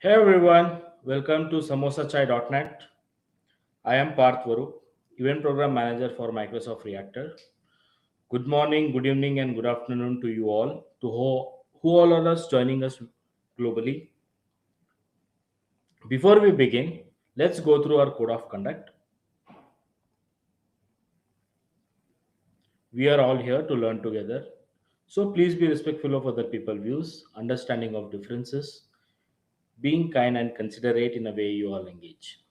Hey everyone, welcome to samosachai.net. I am Parth Varup, Event Program Manager for Microsoft Reactor. Good morning, good evening, and good afternoon to you all, who all are us joining us globally. Before we begin, let's go through our code of conduct. We are all here to learn together. So please be respectful of other people's views, understanding of differences, being kind and considerate in a way you all engage.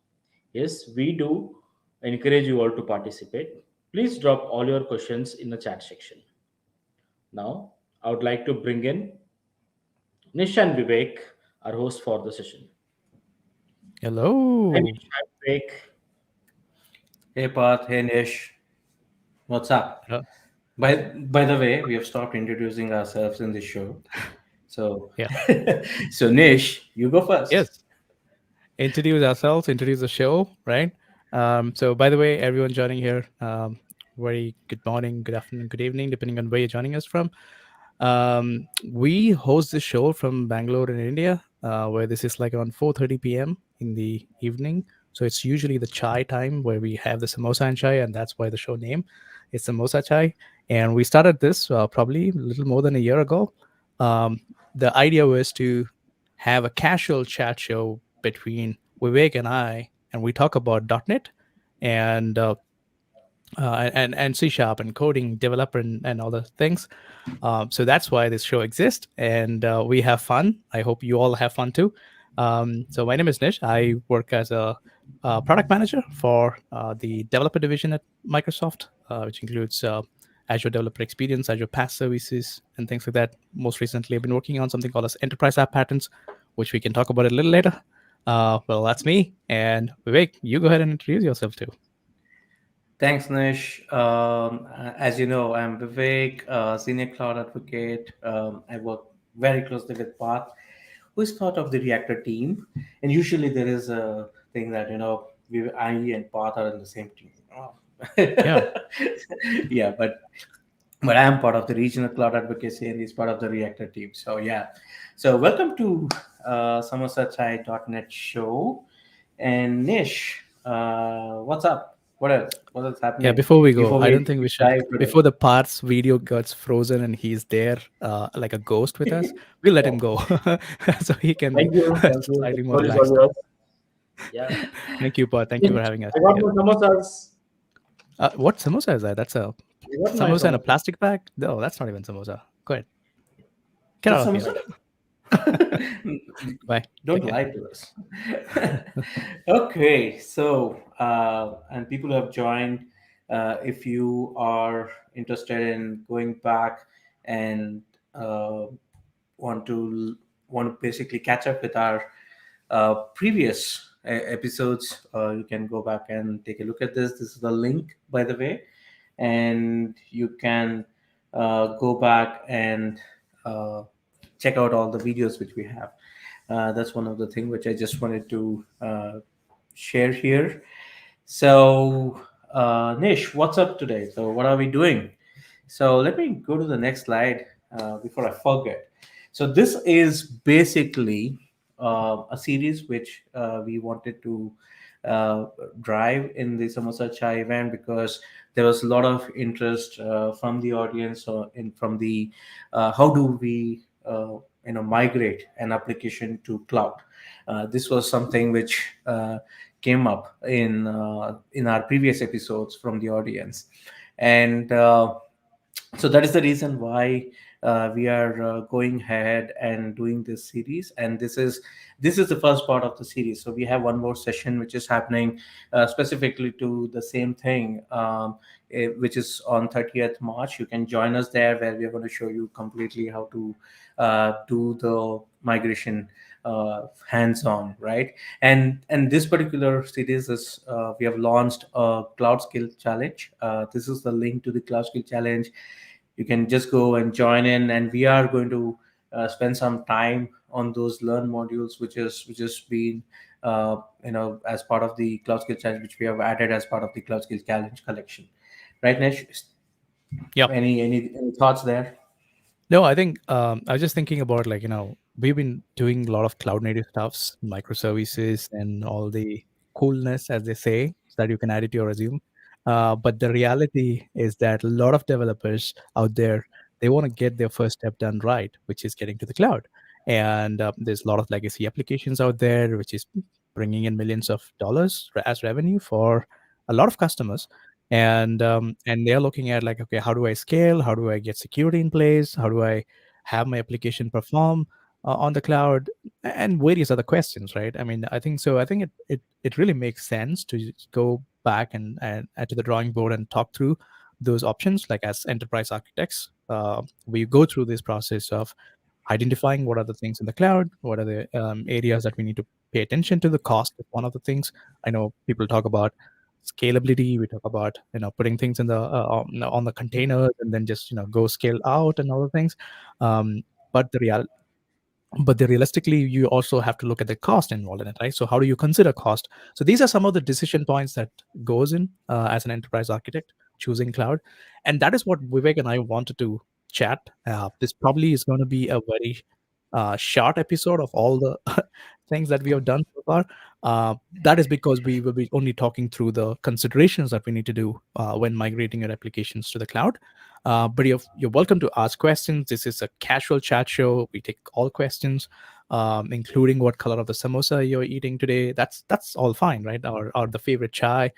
Yes, we do encourage you all to participate. Please drop all your questions in the chat section. Now, I would like to bring in Nish and Vivek, our host for the session. Hi Hello. Nish, hi Vivek. Hey Parth, hey Nish, what's up? Uh, By the way, we have stopped introducing ourselves in this show. So yeah. so Nish, you go first. Yes. Introduce ourselves, introduce the show, right? So, by the way, everyone joining here, very good morning, good afternoon, good evening, depending on where you're joining us from. We host the show from Bangalore in India, where this is like around 4:30 p.m. in the evening. So it's usually the chai time where we have the samosa and chai, and that's why the show name is Samosa Chai. And we started this probably a little more than a year ago. Um, the idea was to have a casual chat show between Vivek and we talk about .NET and and C sharp and coding, developer, and all the things. So that's why this show exists, and we have fun. I hope you all have fun too. So my name is Nish. I work as a product manager for the developer division at Microsoft, which includes Azure Developer Experience, Azure PaaS services, and things like that. Most recently, I've been working on something called as Enterprise App Patterns, which we can talk about a little later. Well, that's me. And Vivek, you go ahead and introduce yourself too. Thanks, Nish. As you know, I'm Vivek, senior cloud advocate. I work very closely with Parth, who is part of the Reactor team. And usually there is a thing that I and Parth are in the same team. Oh. Yeah. Yeah, but I am part of the regional cloud advocacy and he's part of the Reactor team. So yeah, so welcome to SamosaChai.net show. And Nish, what's up? What else? What else Yeah, happening before we go, before I we don't think we should. dive today? Before the parts video gets frozen and he's there like a ghost with us, we'll let him go so he can be Thank you, thank you. slightly more Sorry for relaxed. yours. Yeah. Thank you, Paul. Thank you for Nish, having us. I got Yeah. my samosas. What samosa is that? That's a I got my samosa in a samosas. plastic bag? No, that's not even samosa. Go ahead. Get That's out of here. samosa. Bye. Don't Take care. lie to us. Okay, so and people who have joined, if you are interested in going back and uh, want to want to basically catch up with our previous episodes, you can go back and take a look at this. This is the link, by the way, and you can go back and uh, check out all the videos which we have. That's one of the things which I just wanted to share here. So, Nish, what's up today? So, what are we doing? So, let me go to the next slide before I forget. So, this is basically a series which we wanted to uh, drive in the Samosa Chai event because there was a lot of interest from the audience from the how do we migrate an application to cloud. This was something which came up in our previous episodes from the audience, and so that is the reason why we are going ahead and doing this series. And this is the first part of the series, so we have one more session which is happening specifically to the same thing, which is on 30th March. You can join us there, where we are going to show you completely how to do the migration hands-on, right? And this particular series is we have launched a cloud skill challenge. This is the link to the cloud skill challenge. You can just go and join in, and we are going to spend some time on those learn modules which is been as part of the cloud skill challenge, which we have added as part of the cloud skill challenge collection, right, Nish? Yep. Any thoughts there? No, I think I was just thinking about we've been doing a lot of cloud native stuffs, microservices, and all the coolness, as they say, so that you can add it to your resume. But the reality is that a lot of developers out there, they want to get their first step done right, which is getting to the cloud. And there's a lot of legacy applications out there, which is bringing in millions of dollars as revenue for a lot of customers. And they're looking at like, okay, how do I scale? How do I get security in place? How do I have my application perform on the cloud, and various other questions, right? I mean, I think so. I think it really makes sense to just go back and to the drawing board and talk through those options. Like as enterprise architects, we go through this process of identifying what are the things in the cloud, what are the areas that we need to pay attention to. The cost is one of the things. I know people talk about scalability. We talk about putting things in the on the containers and then just go scale out and other things. Um, but the real but the realistically you also have to look at the cost involved in it, right? So how do you consider cost? So these are some of the decision points that goes in as an enterprise architect choosing cloud, and that is what Vivek and I wanted to chat. This probably is going to be a very short episode of all the things that we have done so far. That is because we will be only talking through the considerations that we need to do when migrating your applications to the cloud. But you're welcome to ask questions. This is a casual chat show. We take all questions, including what color of the samosa you're eating today. That's all fine, right? Or the favorite chai.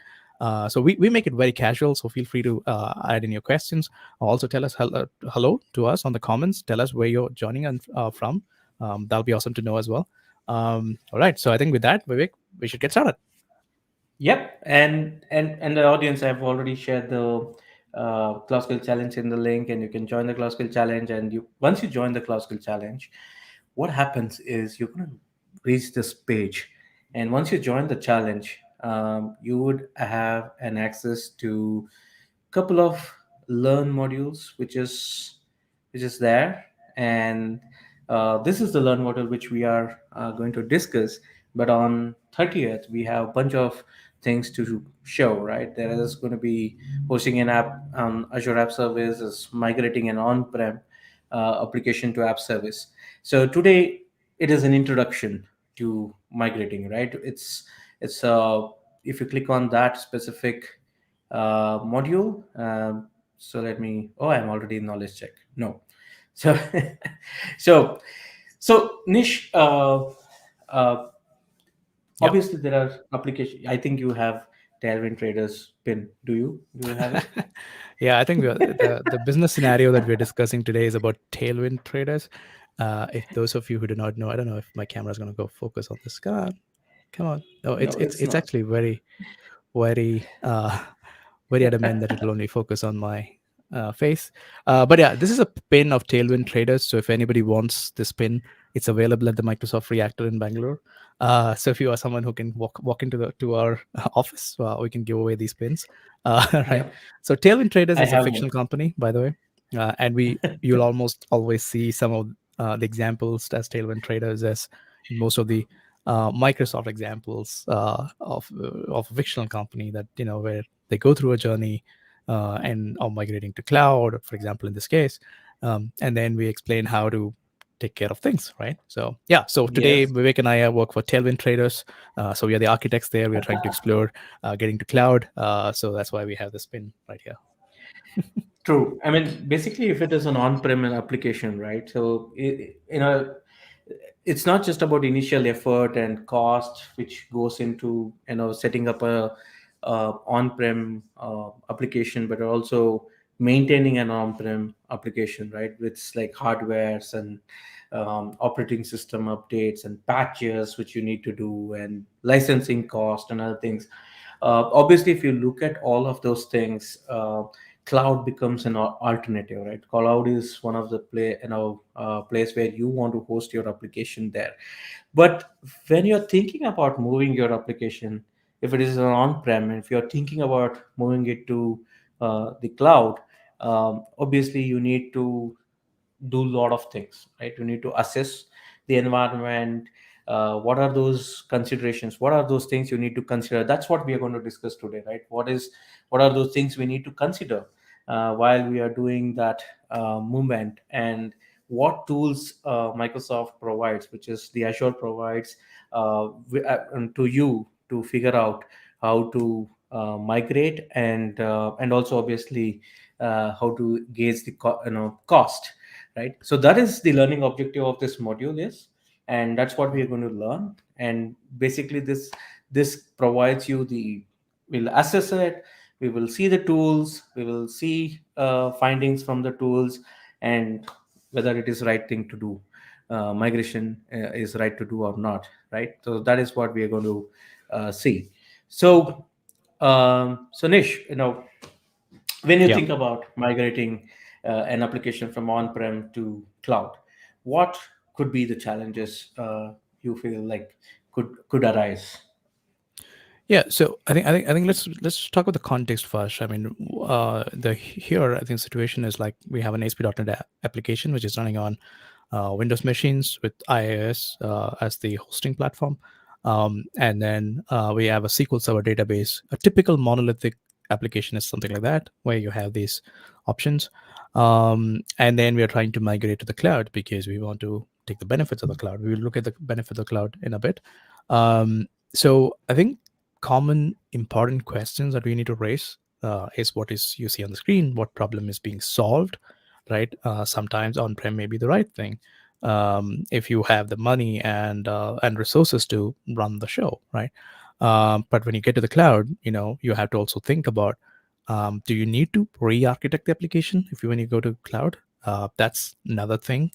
So we make it very casual. So feel free to add in your questions. Also, tell us hello to us on the comments. Tell us where you're joining from. That'll be awesome to know as well. All right. So I think with that, Vivek, we should get started. Yep, and the audience, I've already shared the Cloud Skill Challenge in the link, and you can join the Cloud Skill Challenge. And you once you join the Cloud Skill Challenge, what happens is you're gonna reach this page, and once you join the challenge, you would have an access to couple of learn modules, which is there, and this is the learn module which we are going to discuss. But on 30th, we have a bunch of things to show. Right, there is going to be hosting an app on Azure App Service, is migrating an on-prem application to app service. So today it is an introduction to migrating. Right, it's if you click on that specific module. So let me. Oh, I'm already in knowledge check. No, so so Nish. Uh, Yep. Obviously, there are applications. I think you have Tailwind Traders pin. Do you have it? Yeah, I think the business scenario that we're discussing today is about tailwind traders. If those of you who do not know, I don't know if my camera is going to go focus on this. Come on. No, No, it's it's not. actually very very adamant that it'll only focus on my face. But yeah, this is a pin of Tailwind Traders. So if anybody wants this pin, it's available at the Microsoft Reactor in Bangalore. So if you are someone who can walk into the to our office, we can give away these pins. Right. Yep, So Tailwind Traders I is a have one. fictional company, by the way, and you'll almost always see some of the examples as Tailwind Traders as in most of the Microsoft examples of a fictional company that where they go through a journey and are migrating to cloud, for example, in this case, and then we explain how to take care of things, right? So yeah, so today Yes. Vivek and I work for Tailwind Traders. So we are the architects there. We are trying to explore getting to cloud. So that's why we have this pin right here. True. I mean, basically, if it is an on-prem application, right? So, it's not just about initial effort and cost, which goes into setting up a on-prem application, but also maintaining an on-prem application, right? With like hardwares and operating system updates and patches, which you need to do, and licensing cost and other things. Obviously, if you look at all of those things, cloud becomes an alternative, right? Cloud is one of the place where you want to host your application there. But when you're thinking about moving your application, if it is an on-prem, and if you're thinking about moving it to the cloud, obviously you need to do a lot of things, right? You need to assess the environment. What are those considerations? What are those things you need to consider? That's what we are going to discuss today, right? What are those things we need to consider while we are doing that movement, and what tools Microsoft provides, which is the Azure provides to you to figure out how to migrate, and also obviously how to gauge the cost, right? So that is the learning objective of this module is, and that's what we are going to learn. And basically this provides you the, we'll assess it, we will see the tools, we will see findings from the tools, and whether it is right thing to do, migration is right to do or not, right? So that is what we are going to see. So so Nish, when you Yeah. think about migrating an application from on-prem to cloud, what could be the challenges you feel like could arise? Yeah, so I think let's talk about the context first. I mean, the here I think situation is like we have an ASP.NET application which is running on Windows machines with IIS as the hosting platform, and then we have a SQL Server database. A typical monolithic application is something like that, where you have these options, and then we are trying to migrate to the cloud because we want to take the benefits of the cloud. We will look at the benefits of the cloud in a bit. So I think common important questions that we need to raise is what is you see on the screen, what problem is being solved, right? Sometimes on-prem may be the right thing if you have the money and resources to run the show, right? But when you get to the cloud, you have to also think about, do you need to re-architect the application if you when you go to cloud? That's another thing,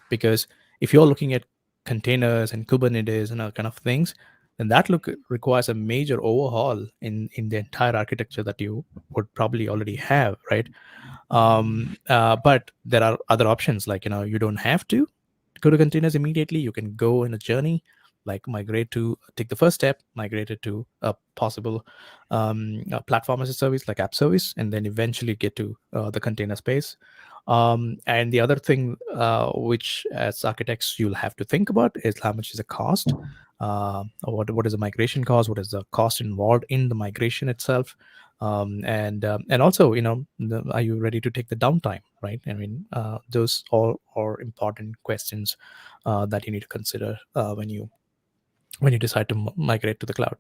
because if you're looking at containers and Kubernetes and all kind of things, then that requires a major overhaul in the entire architecture that you would probably already have, right? But there are other options, like you don't have to go to containers immediately. You can go in a journey, like take the first step, migrate it to a possible a platform as a service like app service, and then eventually get to the container space. And the other thing which as architects you'll have to think about is how much is the cost. What is the migration cost? What is the cost involved in the migration itself? And also, are you ready to take the downtime, right? I mean, those all are important questions that you need to consider when you decide to migrate to the cloud.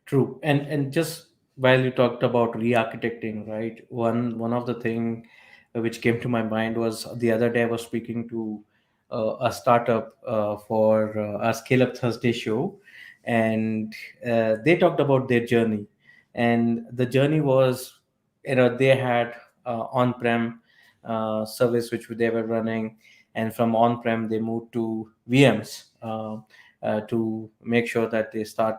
True. And just while you talked about re-architecting, right? One of the thing which came to my mind was the other day I was speaking to a startup for a Scale Up Thursday show, and they talked about their journey, and the journey was, they had on-prem service which they were running, and from on-prem they moved to VMs. To make sure that they start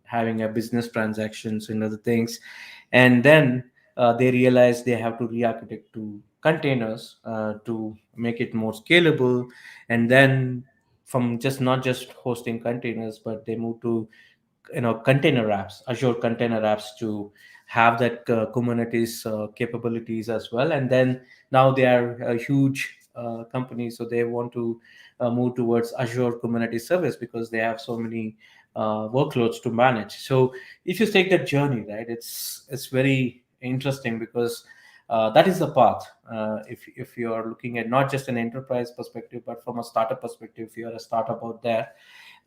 having a business transactions and other things, and then they realize they have to re-architect to containers to make it more scalable, and then from just not just hosting containers, but they move to container apps, Azure Container Apps, to have that Kubernetes capabilities as well. And then now they are a huge company, so they want to move towards Azure Kubernetes Service because they have so many workloads to manage. So if you take that journey, right, it's very interesting because that is the path. If you are looking at not just an enterprise perspective, but from a startup perspective, if you are a startup out there,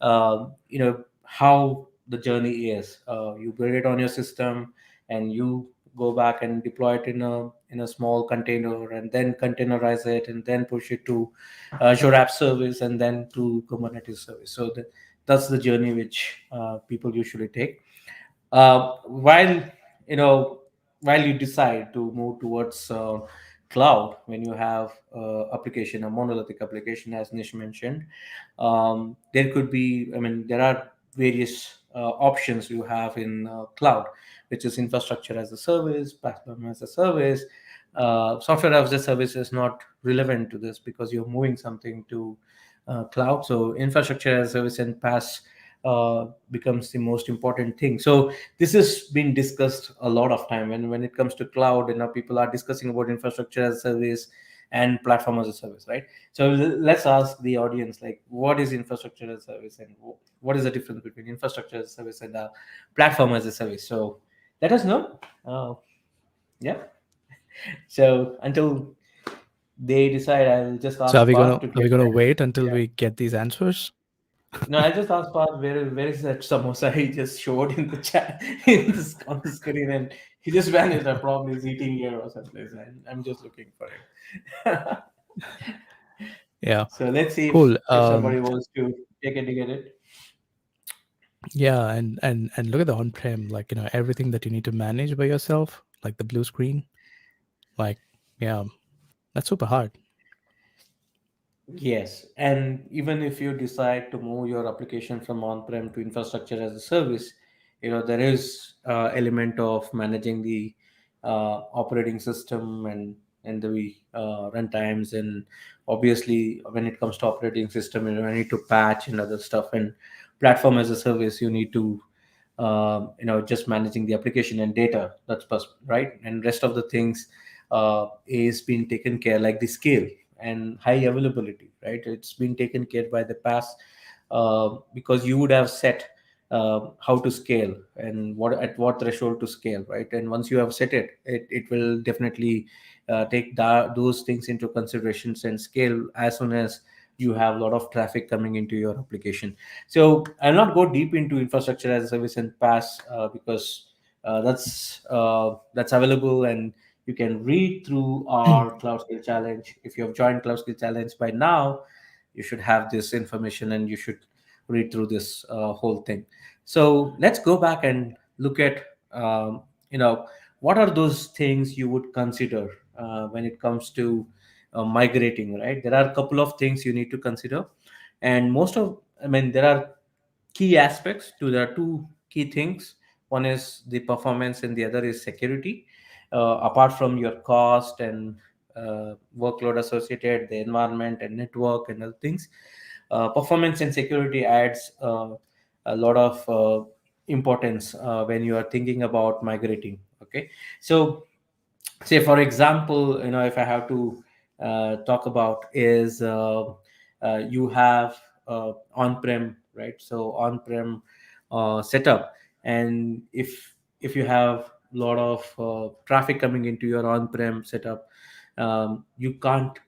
how the journey is. You build it on your system, and you go back and deploy it in a small container, and then containerize it, and then push it to Azure App Service, and then to Kubernetes Service. So that's the journey which people usually take. While you know while you decide to move towards cloud, when you have application, a monolithic application, as Nish mentioned, there could be, I mean, there are various options you have in cloud, which is infrastructure as a service, platform as a service. Software as a service is not relevant to this because you're moving something to cloud. So infrastructure as a service and PaaS becomes the most important thing. So this has been discussed a lot of time when it comes to cloud. People are discussing about infrastructure as a service and platform as a service, right? So let's ask the audience, like, what is infrastructure as a service, and what is the difference between infrastructure as a service and platform as a service? So let us know. Yeah. So until they decide, I'll just So ask Parth to are we get gonna that. wait until Yeah. we get these answers? No, I just asked Parth, where is that samosa he just showed in the chat in this on the screen, and he just vanished. I probably is eating here or someplace, and I'm just looking for him. Yeah. So let's see Cool. if somebody wants to take a dig at it. Yeah, and look at the on-prem, like, everything that you need to manage by yourself, like the blue screen. Like, yeah, that's super hard. Yes, and even if you decide to move your application from on-prem to infrastructure as a service, there is element of managing the operating system and the runtimes, and obviously when it comes to operating system, I need to patch and other stuff, and platform as a service, you need to just managing the application and data. That's right, and rest of the things is being taken care, like the scale and high availability, right? It's been taken care by the past, because you would have set how to scale and what at what threshold to scale, right? And once you have set it will definitely take those things into considerations and scale as soon as you have a lot of traffic coming into your application. So I'll not go deep into infrastructure as a service and PaaS, because that's available, and you can read through our Cloud Skill Challenge. If you have joined Cloud Skill Challenge by now, you should have this information and you should read through this whole thing. So let's go back and look at, you know, what are those things you would consider when it comes to migrating, right? There are a couple of things you need to consider. And there are key aspects to the two key things. One is the performance and the other is security. Apart from your cost and workload associated, the environment and network and other things, performance and security adds a lot of importance when you are thinking about migrating. Okay, so say for example, if I have to talk about is you have on-prem, right? So on-prem setup, and if you have a lot of traffic coming into your on-prem setup, you can't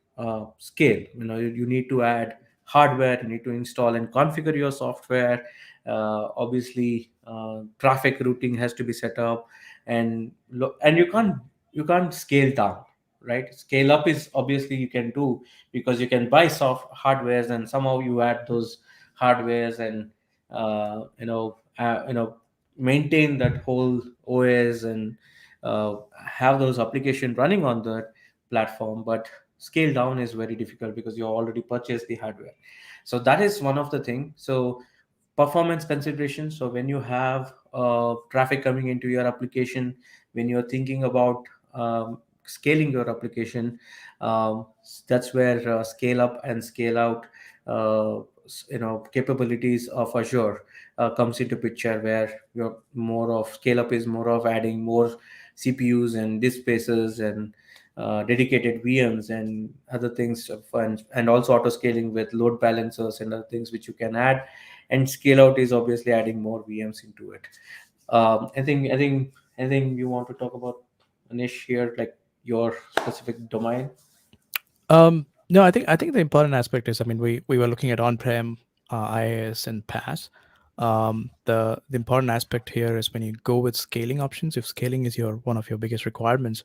scale. You need to add hardware, you need to install and configure your software. Obviously traffic routing has to be set up, and you can't scale down, right? Scale up is obviously you can do, because you can buy soft hardwares and somehow you add those hardwares and maintain that whole OS and have those application running on that platform. But scale down is very difficult because you already purchased the hardware. So that is one of the things. So performance considerations. So when you have traffic coming into your application, when you're thinking about scaling your application, that's where scale up and scale out capabilities of Azure comes into picture, where you're more of scale up is more of adding more CPUs and disk spaces and dedicated VMs and other things, and also auto scaling with load balancers and other things which you can add. And scale out is obviously adding more VMs into it. I think anything you want to talk about, Nish, here, like your specific domain? No, I think the important aspect is, I mean, we were looking at on-prem, IaaS, and PaaS. The important aspect here is when you go with scaling options. If scaling is your one of your biggest requirements,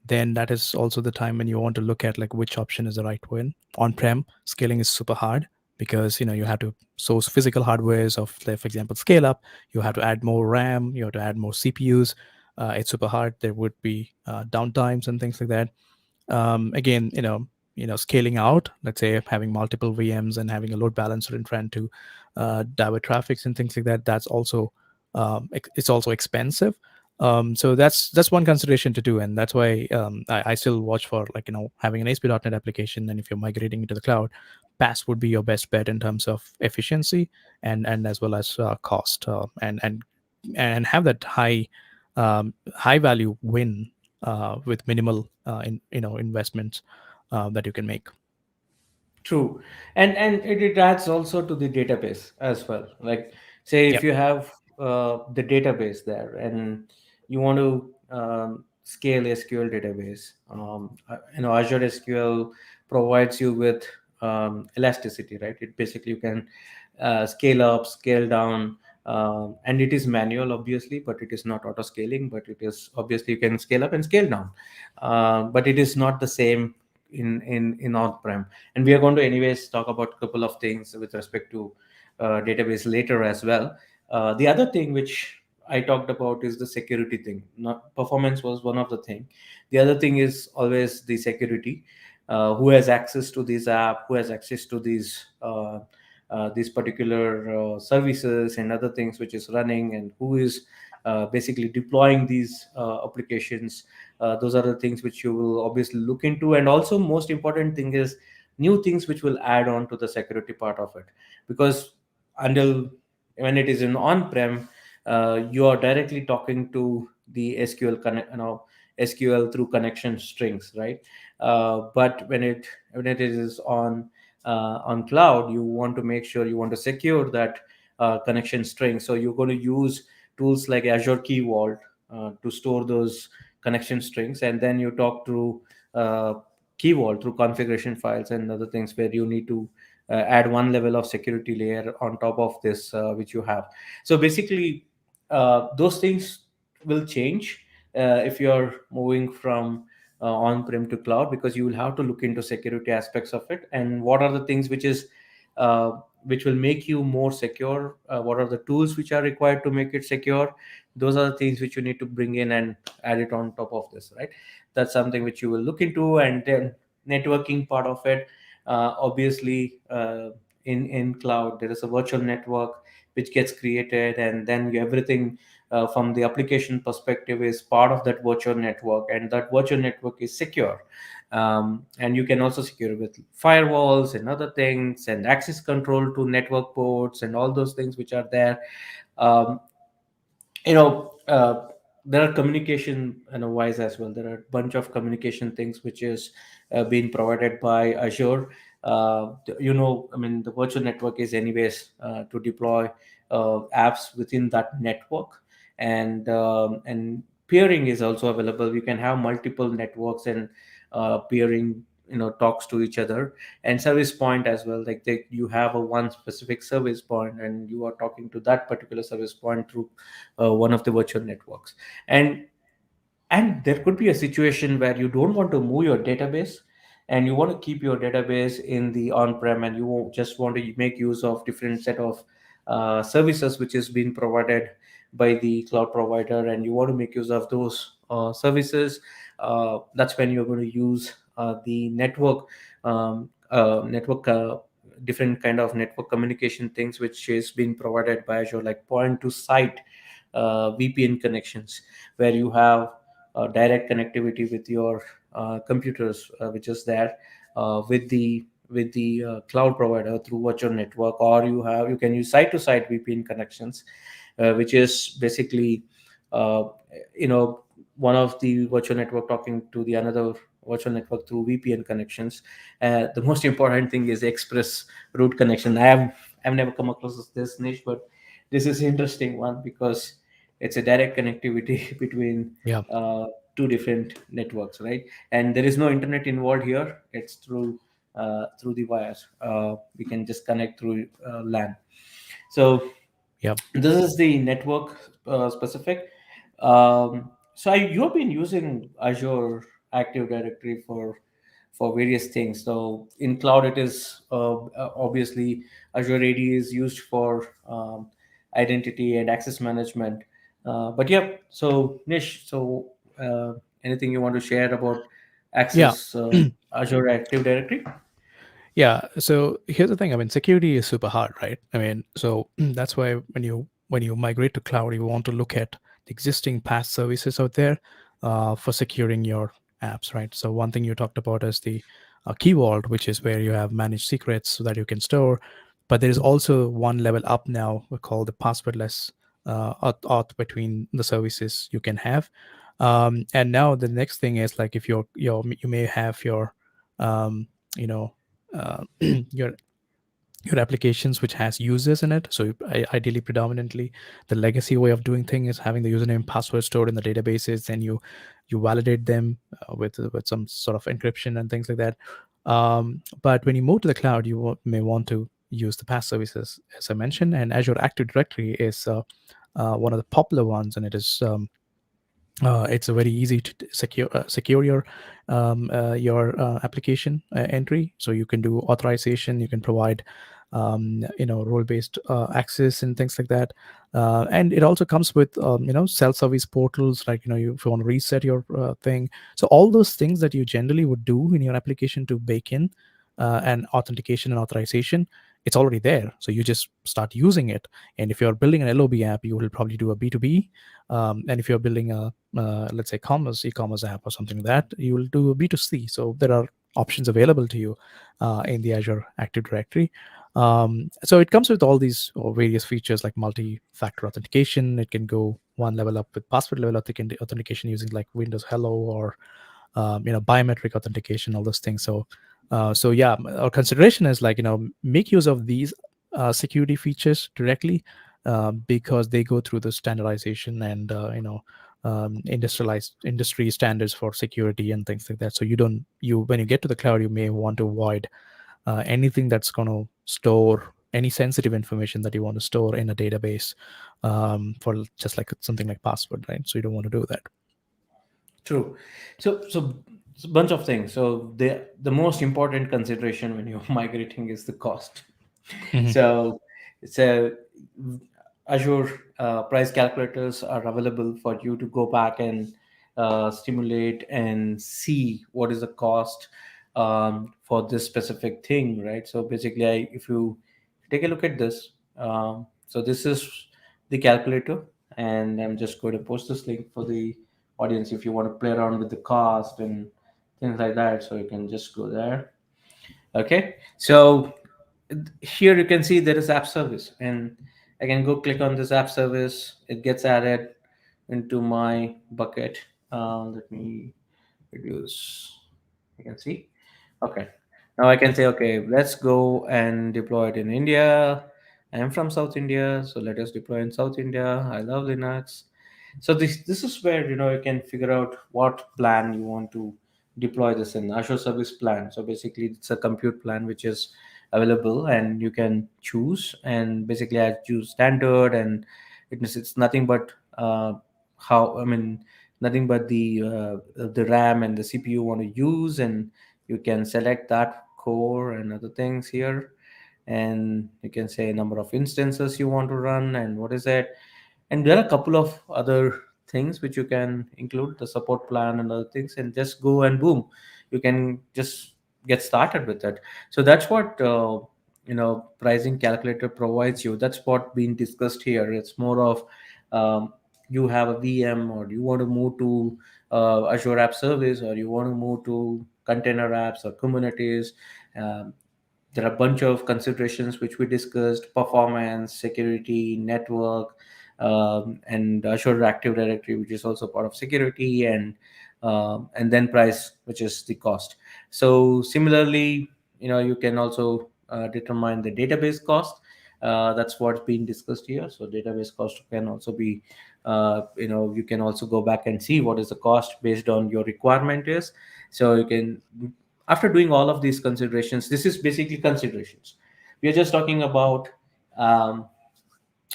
then that is also the time when you want to look at like which option is the right one. On-prem scaling is super hard because you have to source physical hardwares of, like, for example, scale up. You have to add more RAM. You have to add more CPUs. It's super hard. There would be downtimes and things like that. Again, scaling out, let's say having multiple VMs and having a load balancer in front to divert traffics and things like that, that's also it's also expensive. So that's one consideration to do, and that's why I still watch for, like, having an ASP.NET application, and if you're migrating into the cloud, PaaS would be your best bet in terms of efficiency and as well as cost, and have that high value win with minimal investments that you can make. True, and it adds also to the database as well. Like, say if Yep. you have the database there, and you want to scale SQL database. Azure SQL provides you with elasticity, right? It basically you can scale up, scale down, and it is manual, obviously, but it is not auto scaling. But it is obviously you can scale up and scale down, but it is not the same in on-prem. And we are going to anyways talk about a couple of things with respect to database later as well. The other thing which I talked about is the security thing. Not performance was one of the thing. The other thing is always the security. Who has access to this app? Who has access to these particular services and other things which is running, and who is basically deploying these applications? Those are the things which you will obviously look into. And also, most important thing is new things which will add on to the security part of it, because until when it is in on-prem, you are directly talking to the SQL connect, SQL through connection strings, right? But when it is on cloud, you want to make sure you want to secure that connection string. So you're going to use tools like Azure Key Vault to store those connection strings, and then you talk through uh, Key Vault through configuration files and other things where you need to add one level of security layer on top of this which you have. So basically, those things will change if you're moving from on-prem to cloud, because you will have to look into security aspects of it, and what are the things uh, which will make you more secure, what are the tools which are required to make it secure. Those are the things which you need to bring in and add it on top of this, right? That's something which you will look into. And then networking part of it, obviously, in cloud there is a virtual network which gets created, and then everything from the application perspective is part of that virtual network, and that virtual network is secure. And you can also secure with firewalls and other things, and access control to network ports and all those things which are there. um, you know there are communication wise as well. There are a bunch of communication things which is being provided by Azure. I mean, the virtual network is anyways to deploy apps within that network. And peering is also available. You can have multiple networks, and peering talks to each other. And service point as well, like you have a one specific service point, and you are talking to that particular service point through one of the virtual networks. And there could be a situation where you don't want to move your database, and you want to keep your database in the on-prem, and you just want to make use of different set of services which is being provided by the cloud provider, and you want to make use of those services. That's when you're going to use the network different kind of network communication things which is being provided by Azure, like point to site VPN connections, where you have direct connectivity with your computers, which is there with the cloud provider through virtual network. Or you can use site to site VPN connections, which is basically uh, you know one of the virtual network talking to the another virtual network through VPN connections. The most important thing is express route connection. I've never come across this niche, but this is interesting one, because it's a direct connectivity between Yeah. uh, two different networks, right? And there is no internet involved here. It's through the wires. We can just connect through LAN. So Yep. this is the network specific. So you've been using Azure Active Directory for various things. So in cloud, it is obviously Azure AD is used for identity and access management. But yeah, so Nish, so anything you want to share about Yeah. access Azure Active Directory? Yeah. So here's the thing. I mean, security is super hard, right? I mean, so that's why when you migrate to cloud, you want to look at the existing PaaS services out there for securing your apps, right? So one thing you talked about is the key vault, which is where you have managed secrets so that you can store. But there is also one level up now called the passwordless auth between the services you can have. And now the next thing is like if you may have your um, you know your your applications which has users in it. So ideally, predominantly, the legacy way of doing thing is having the username and password stored in the databases, and you validate them with some sort of encryption and things like that. But when you move to the cloud, you may want to use the PaaS services, as I mentioned, and Azure Active Directory is one of the popular ones, and it is it's a very easy to secure your application entry. So you can do authorization, you can provide role based access and things like that. And it also comes with self service portals, like if you want to reset your thing. So all those things that you generally would do in your application to bake in and authentication and authorization, it's already there. So you just start using it. And if you're building an LOB app, you will probably do a B2B. And if you're building a let's say e-commerce app or something like that, you will do a B2C. So there are options available to you in the Azure Active Directory. So it comes with all these various features like multi-factor authentication. It can go one level up with password level authentication using like Windows Hello or biometric authentication, all those things. So yeah, our consideration is like make use of these security features directly because they go through the standardization and industrialized industry standards for security and things like that. So you when you get to the cloud, you may want to avoid anything that's going to store any sensitive information that you want to store in a database for just like something like password, right? So you don't want to do that. True. So it's a bunch of things. So the most important consideration when you're migrating is the cost. Mhm. So so Azure price calculators are available for you to go back and stimulate and see what is the cost for this specific thing, right? So basically, if you take a look at this, so this is the calculator, and I'm just going to post this link for the audience if you want to play around with the cost and things like that. So you can just go there. Okay, so here you can see there is app service, and I can go click on this app service. It gets added into my bucket. Let me reduce. You can see. Okay, now I can say, okay, let's go and deploy it in India. I am from South India, so let us deploy in South India. I love Linux. So this is where you can figure out what plan you want to deploy this in. Azure Service Plan. So basically, it's a compute plan which is available, and you can choose. And basically, I choose standard, and it's nothing but how I mean nothing but the RAM and the CPU you want to use, and you can select that core and other things here, and you can say number of instances you want to run and what is it. And there are a couple of other things which you can include, the support plan and other things, and just go and boom, you can just get started with it. So that's what pricing calculator provides you. That's what being discussed here. It's more of um, you have a VM, or you want to move to Azure App Service, or you want to move to container apps or Kubernetes. um, there are a bunch of considerations which we discussed: performance, security, network, and Azure Active Directory, which is also part of security, and then price, which is the cost. So similarly, you can also determine the database cost. That's what's being discussed here. So database cost can also be, you can also go back and see what is the cost based on your requirement is. So you can, after doing all of these considerations, this is basically considerations. We are just talking about um,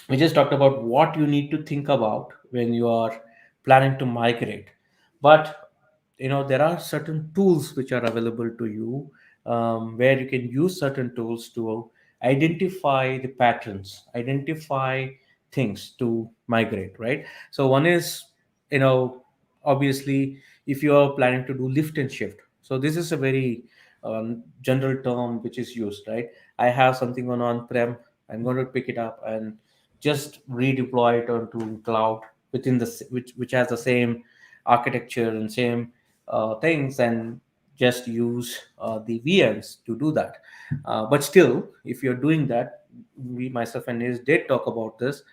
we just talked about what you need to think about when you are planning to migrate. But there are certain tools which are available to you, where you can use certain tools to identify the patterns, identify things to migrate, right? So one is, you know obviously, if you are planning to do lift and shift. So this is a very general term which is used, right? I have something on-prem, I'm going to pick it up and just redeploy it onto cloud within which has the same architecture and same things, and just use the VMs to do that. But still, if you're doing that, we, myself and Nish, did talk about this.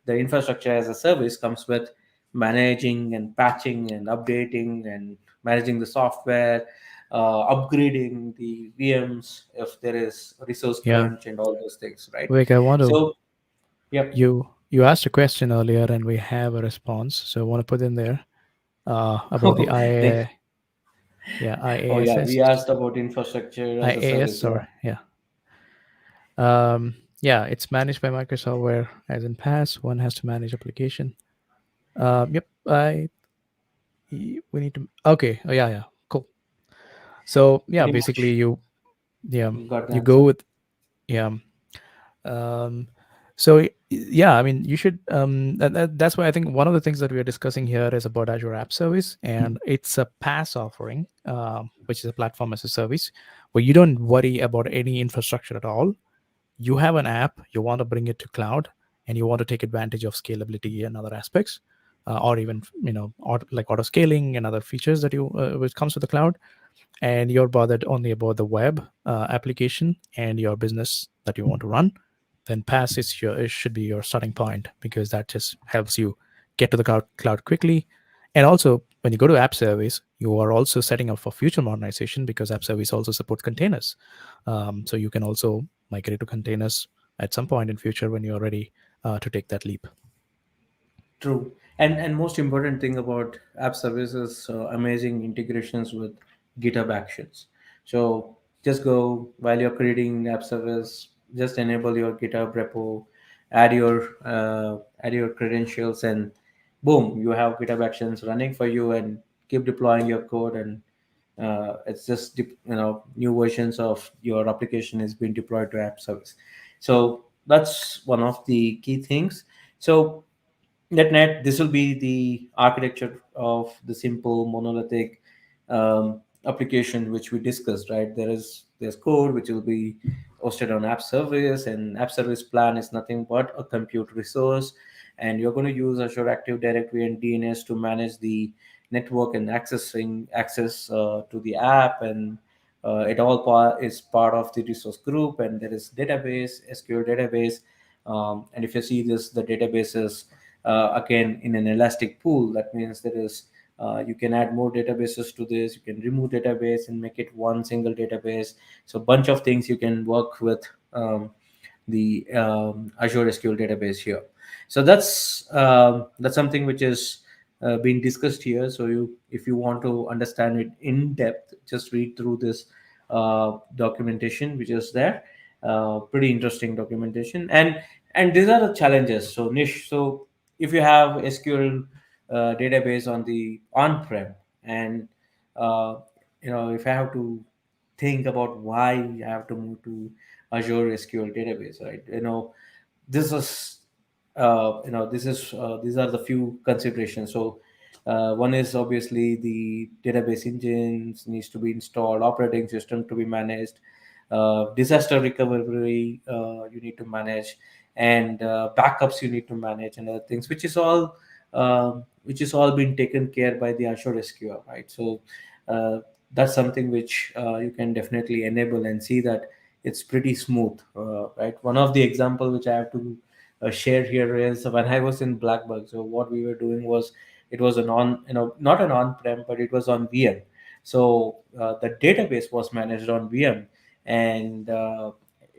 The infrastructure as a service comes with managing and patching and updating and managing the software, upgrading the VMs if there is resource Yeah. crunch and all those things, right? Vivek, I want to So, yep. you asked a question earlier and we have a response. So I want to put in there about the Thank- oh yeah, IaaS, we asked about infrastructure as a service. IaaS Yeah. or yeah. Yeah, it's managed by Microsoft where as in PaaS, one has to manage application. Yep, we need to okay. Oh yeah, yeah. Cool. So yeah, Pretty basically much yeah, you got the you go answer. with yeah. Um, so yeah, I mean, you should. That's why I think one of the things that we are discussing here is about Azure App Service, and it's a PaaS offering, which is a platform as a service, where you don't worry about any infrastructure at all. You have an app, you want to bring it to cloud, and you want to take advantage of scalability and other aspects, or even like auto scaling and other features that you which comes with the cloud, and you're bothered only about the web application and your business that you want to run, then PaaS it should be your starting point because that just helps you get to the cloud quickly. And also, when you go to App Service, you are also setting up for future modernization because App Service also supports containers. So you can also migrate to containers at some point in future when you're ready to take that leap. True. And most important thing about app services, amazing integrations with GitHub Actions. So just go while you're creating app service, just enable your GitHub repo, add your add your credentials, and boom, you have GitHub Actions running for you, and keep deploying your code, and it's just new versions of your application is being deployed to app service. So that's one of the key things. So net this will be the architecture of the simple monolithic application which we discussed, right? There's code which will be hosted on app service, and app service plan is nothing but a compute resource, and you're going to use Azure Active Directory and DNS to manage the network and access to the app, and it all is part of the resource group, and there is database, SQL database, and if you see this, the database is again in an elastic pool. That means there is you can add more databases to this, you can remove database and make it one single database. So bunch of things you can work with the Azure SQL database here. So that's something which is being discussed here. So if you want to understand it in depth, just read through this documentation which is there. Pretty interesting documentation, and these are the challenges. So Nish, so if you have SQL database on the on-prem, and uh, if I have to think about why I have to move to Azure SQL database, right? This is these are the few considerations. So one is obviously the database engines needs to be installed, operating system to be managed, disaster recovery you need to manage, and backups you need to manage, and other things, which is all being taken care by the Azure SQL, right? So uh, that's something which you can definitely enable and see that it's pretty smooth, right? One of the example which I have to share here is when I was in Blackbug. So what we were doing was, it was an on, not an on-prem, but it was on VM. So the database was managed on VM, and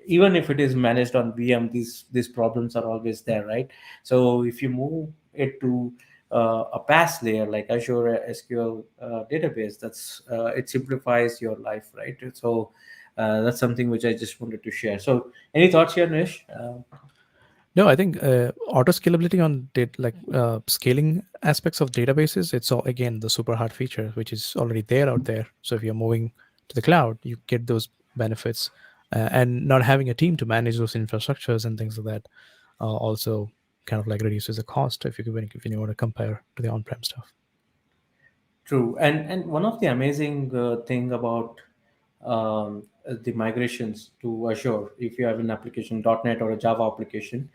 even if it is managed on VM, these problems are always there, right? So if you move it to a PaaS layer like Azure SQL database, it simplifies your life, right? So that's something which I just wanted to share. So any thoughts here, Nish? No, I think auto scalability on scaling aspects of databases, it's all again the super hard feature, which is already there out there. So if you're moving to the cloud, you get those benefits, and not having a team to manage those infrastructures and things like that also kind of like reduces the cost if you want to compare to the on-prem stuff. True, and one of the amazing thing about the migrations to Azure, if you have an application .NET or a Java application,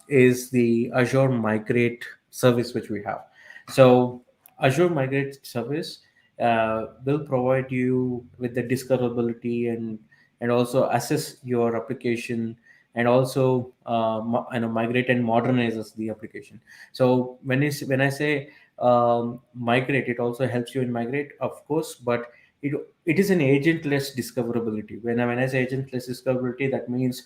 is the Azure Migrate service which we have. So Azure Migrate service will provide you with the discoverability, and also assess your application, and also migrate and modernizes the application. So when I say migrate, it also helps you in migrate, of course, but it it is an agentless discoverability. When I say agentless discoverability, that means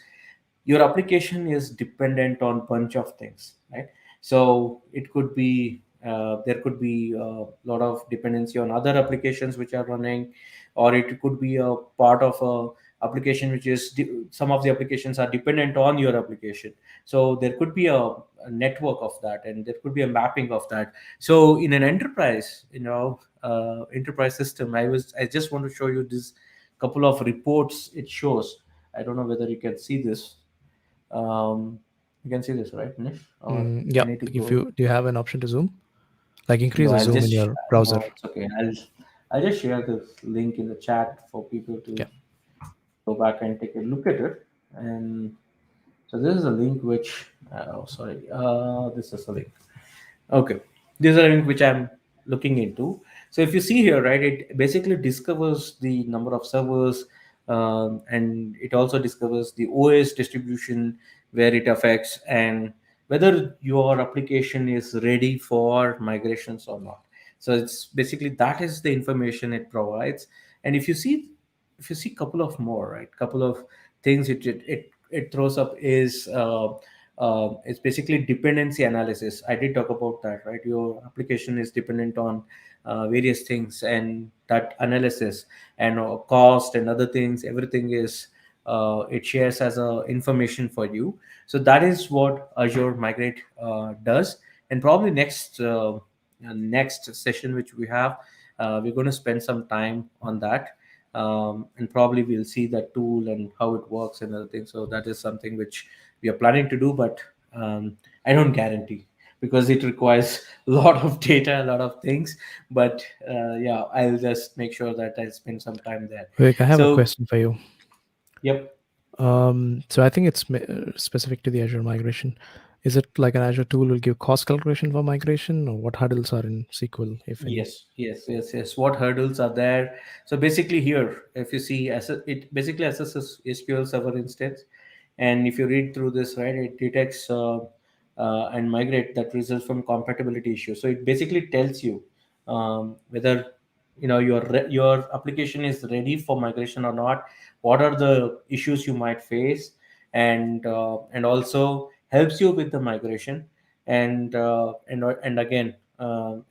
your application is dependent on bunch of things, right? So it could be there could be a lot of dependency on other applications which are running, or it could be a part of a application which is some of the applications are dependent on your application. So there could be a network of that, and there could be a mapping of that. So in an enterprise, enterprise system, I just want to show you this couple of reports it shows. I don't know whether you can see this. um, you can see this, right, Nish? Or I Yeah. need to If go. you do you have an option to zoom, like increase No, the I'll zoom in just. your browser? No, it's okay. I'll just share this link in the chat for people to Yeah. go back and take a look at it. And so this is a link which. Oh, sorry. This is a link. Okay, these are link which I'm looking into. So if you see here, right, it basically discovers the number of servers, and it also discovers the OS distribution where it affects, and whether your application is ready for migrations or not. So it's basically that is the information it provides. And if you see couple of more, right, couple of things it throws up is it's basically dependency analysis. I did talk about that, right? Your application is dependent on various things, and that analysis and cost and other things, everything is it shares as a information for you. So that is what Azure Migrate does. And probably next session which we have, we're going to spend some time on that. And probably we'll see that tool and how it works and other things. So that is something which we are planning to do, but I don't guarantee, because it requires a lot of data, a lot of things. But yeah, I'll just make sure that I spend some time there. Vivek, I have a So question for you. yep. So I think it's specific to the Azure migration. Is it like an Azure tool will give cost calculation for migration, or what hurdles are in SQL, if any? Yes. What hurdles are there? So basically, here, if you see, it basically assesses SQL Server instance, and if you read through this, right, it detects and migrate that results from compatibility issues. So it basically tells you whether your application is ready for migration or not. What are the issues you might face, and also helps you with the migration, and again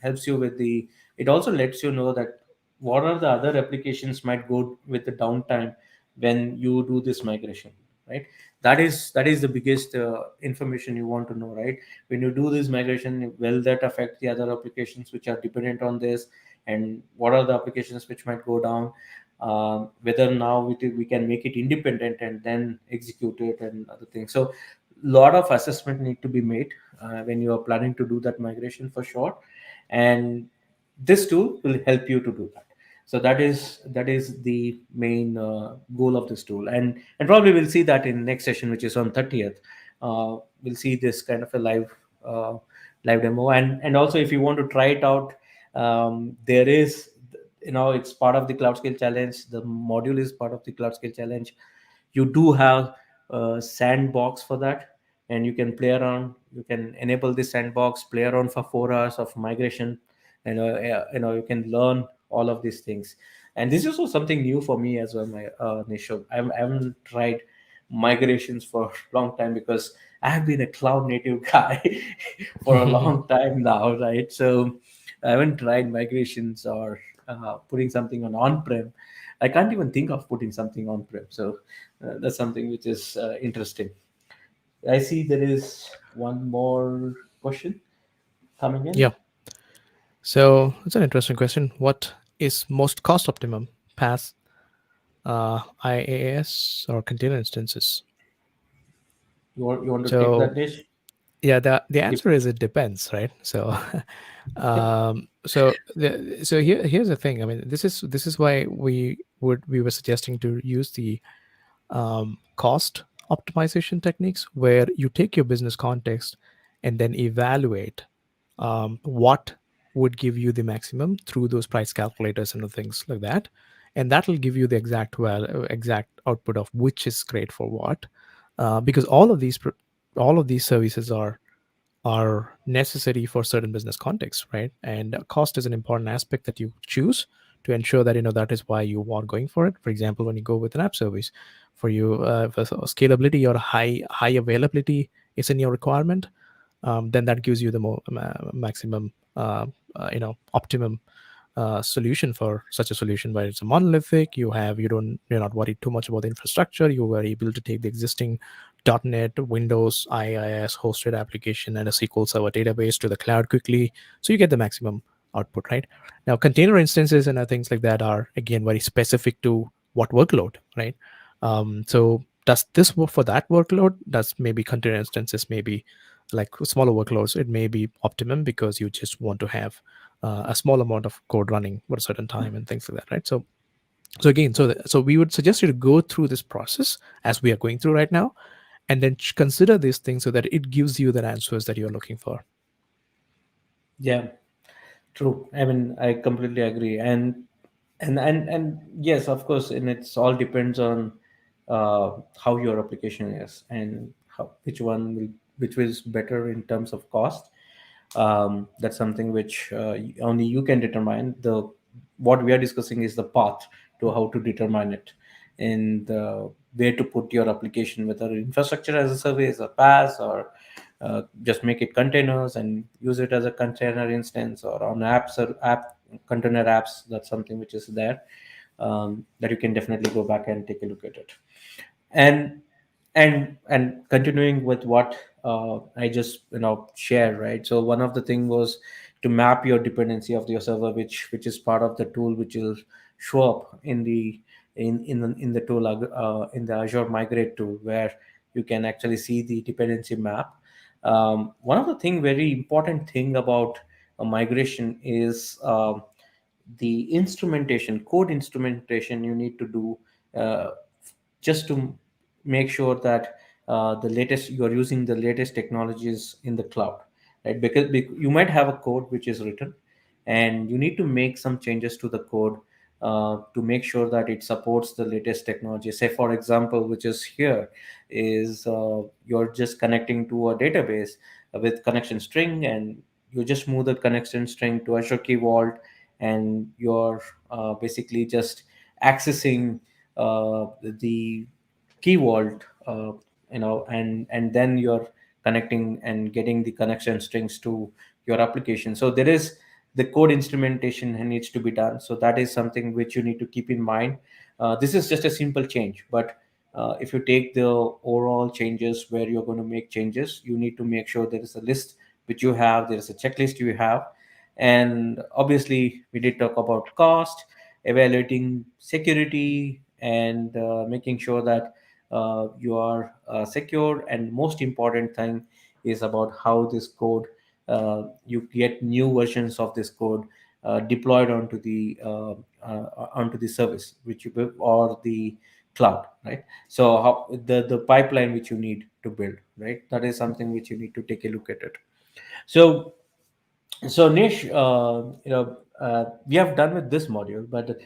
helps you with the. It also lets you know that what are the other applications might go with the downtime when you do this migration, right? That is the biggest information you want to know, right? When you do this migration, will that affect the other applications which are dependent on this, and what are the applications which might go down, whether now we can make it independent and then execute it and other things. So lot of assessment need to be made when you are planning to do that migration for sure. And this tool will help you to do that. So that is the main goal of this tool. And probably we'll see that in next session, which is on 30th. We'll see this kind of a uh, live demo. And also, if you want to try it out, there is, it's part of the cloud scale challenge. The module is part of the cloud scale challenge. You do have a sandbox for that, and you can play around. You can enable the sandbox, play around for 4 hours of migration, and you can learn all of these things. And this is also something new for me as well, my Nish. I haven't tried migrations for a long time, because I have been a cloud native guy for a long time now, right? So I haven't tried migrations or putting something on-prem. I can't even think of putting something on-prem. So that's something which is interesting. I see there is one more question coming in. Yeah. So it's an interesting question. What is most cost optimum? PaaS, IaaS, or container instances? You want to take that So dish? yeah, the Dep- answer is it depends, right? So so here's the thing. I mean, this is why we were suggesting to use the cost optimization techniques, where you take your business context and then evaluate what would give you the maximum through those price calculators and things like that, and that will give you the exact output of which is great for what, because all of these services are necessary for certain business contexts, right? And cost is an important aspect that you choose to ensure that that is why you are going for it. For example, when you go with an app service, for you, if scalability or high availability is in your requirement, then that gives you the maximum optimum solution for such a solution, where it's a monolithic. You're not worried too much about the infrastructure. You were able to take the existing .NET, Windows, IIS hosted application and a SQL Server database to the cloud quickly, so you get the maximum output. Right now, container instances and things like that are again very specific to what workload. Right, so does this work for that workload? Does maybe container instances, maybe like smaller workloads, it may be optimum because you just want to have a small amount of code running for a certain time and things like that, right? So again, so we would suggest you to go through this process as we are going through right now, and then consider these things so that it gives you the answers that you're looking for. Yeah, true. I mean, I completely agree. And yes, of course, and it's all depends on how your application is, and which is better in terms of cost. That's something which only you can determine. The What we are discussing is the path to how to determine it, and where to put your application, whether infrastructure as a service or PaaS, or just make it containers and use it as a container instance, or on apps or app container apps. That's something which is there, that you can definitely go back and take a look at it. And and and continuing with what I just shared, right? So one of the thing was to map your dependency of your server, which is part of the tool, which will show up in the tool, in the Azure Migrate tool, where you can actually see the dependency map. One of the very important thing about a migration is the instrumentation, code instrumentation you need to do, uh, just to make sure that the latest you are using the latest technologies in the cloud, right? Because you might have a code which is written, and you need to make some changes to the code to make sure that it supports the latest technology. Say, for example, which is here, is you're just connecting to a database with connection string, and you just move the connection string to Azure Key Vault, and you're basically just accessing the key vault, and then you're connecting and getting the connection strings to your application. So there is the code instrumentation needs to be done. So that is something which you need to keep in mind. This is just a simple change, but if you take the overall changes where you're going to make changes, you need to make sure there is a list which you have, there is a checklist you have. And obviously we did talk about cost, evaluating security, and making sure that you are secure. And most important thing is about how this code, you get new versions of this code deployed onto the service which you build, or the cloud, right? So how the pipeline which you need to build, right? That is something which you need to take a look at it. So Nish, we have done with this module, but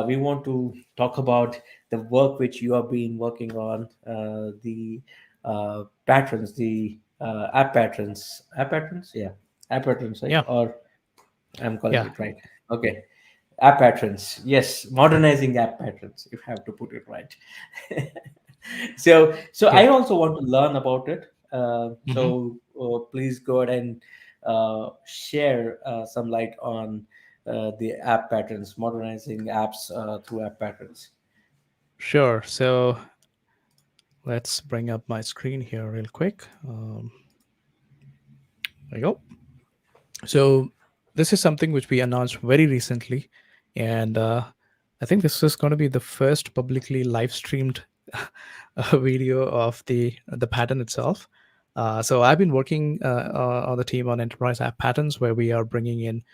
we want to talk about the work which you have been working on, the patterns, the app patrons, yeah, app patrons, right? Yeah, Or I'm calling yeah. it right. Okay, app patrons. Yes, modernizing app patrons, if I have to put it right. So I Okay. also want to learn about it. Hmm. Please go ahead and share some light on the app patterns, modernizing apps through app patterns. Sure. So let's bring up my screen here real quick. There you go. So this is something which we announced very recently, and I think this is going to be the first publicly live streamed video of the pattern itself. So I've been working on the team on enterprise app patterns, where we are bringing in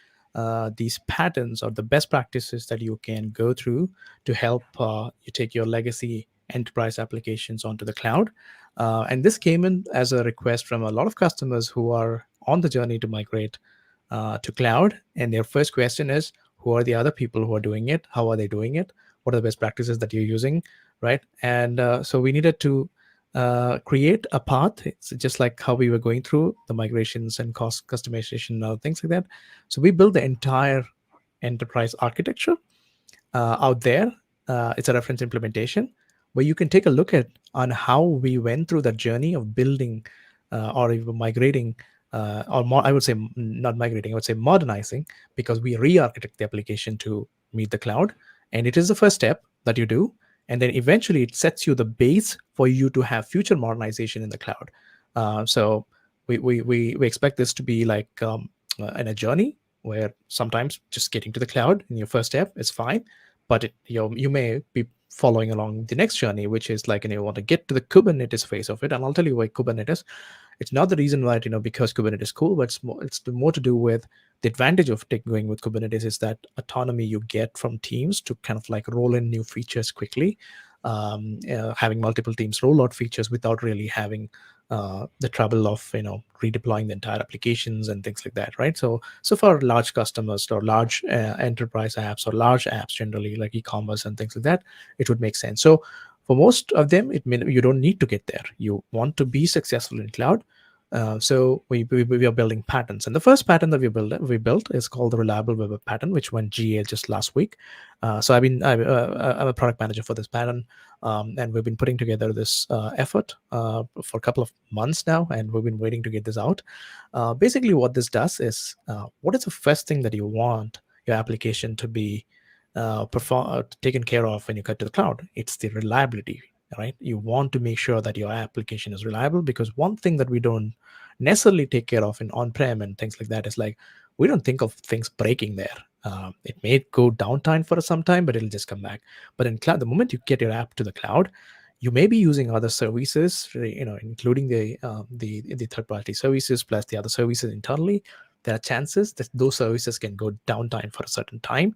these patterns or the best practices that you can go through to help you take your legacy enterprise applications onto the cloud. And this came in as a request from a lot of customers who are on the journey to migrate to cloud. And their first question is, who are the other people who are doing it? How are they doing it? What are the best practices that you're using? Right. And so we needed to create a path. It's just like how we were going through the migrations and cost customization and other things like that. So we built the entire enterprise architecture, out there. It's a reference implementation where you can take a look at on how we went through the journey of building or even migrating, I would say not migrating, I would say modernizing, because we re-architect the application to meet the cloud, and it is the first step that you do, and then eventually it sets you the base for you to have future modernization in the cloud. So we expect this to be like in a journey where sometimes just getting to the cloud in your first step is fine, but you may be following along the next journey, which is like, you want to get to the Kubernetes phase of it. And I'll tell you why Kubernetes. It's not the reason why, because Kubernetes is cool, but it's more to do with the advantage of going with Kubernetes is that autonomy you get from teams to kind of like roll in new features quickly. Having multiple teams roll out features without really having the trouble of redeploying the entire applications and things like that, right? So for large customers or large enterprise apps or large apps generally, like e-commerce and things like that, it would make sense. So for most of them, you don't need to get there. You want to be successful in cloud. So we are building patterns, and the first pattern that we built is called the reliable web app pattern, which went GA just last week. So I'm a product manager for this pattern, and we've been putting together this effort for a couple of months now, and we've been waiting to get this out. Basically, what this does is, what is the first thing that you want your application to be taken care of when you cut to the cloud? It's the reliability, right? You want to make sure that your application is reliable, because one thing that we don't necessarily take care of in on-prem and things like that is like, we don't think of things breaking there. It may go downtime for some time, but it'll just come back. But in cloud, the moment you get your app to the cloud, you may be using other services, including the third-party services plus the other services internally. There are chances that those services can go downtime for a certain time,